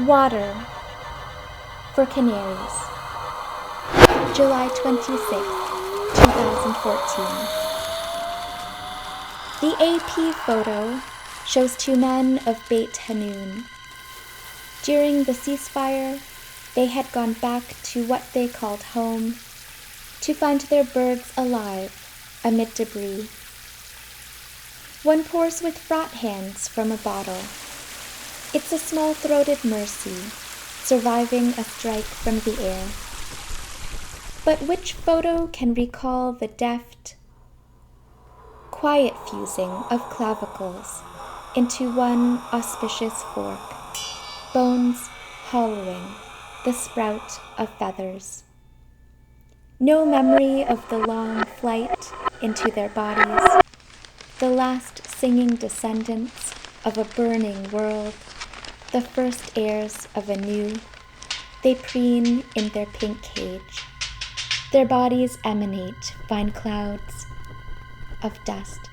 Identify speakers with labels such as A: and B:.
A: Water for Canaries, July 26, 2014. The AP photo shows two men of Beit Hanun. During the ceasefire, they had gone back to what they called home to find their birds alive amid debris. One pours with fraught hands from a bottle. It's a small-throated mercy, surviving a strike from the air. But which photo can recall the deft, quiet fusing of clavicles into one auspicious fork, bones hollowing the sprout of feathers? No memory of the long flight into their bodies, the last singing descendants of a burning world, the first heirs of a new. They preen in their pink cage. Their bodies emanate fine clouds of dust.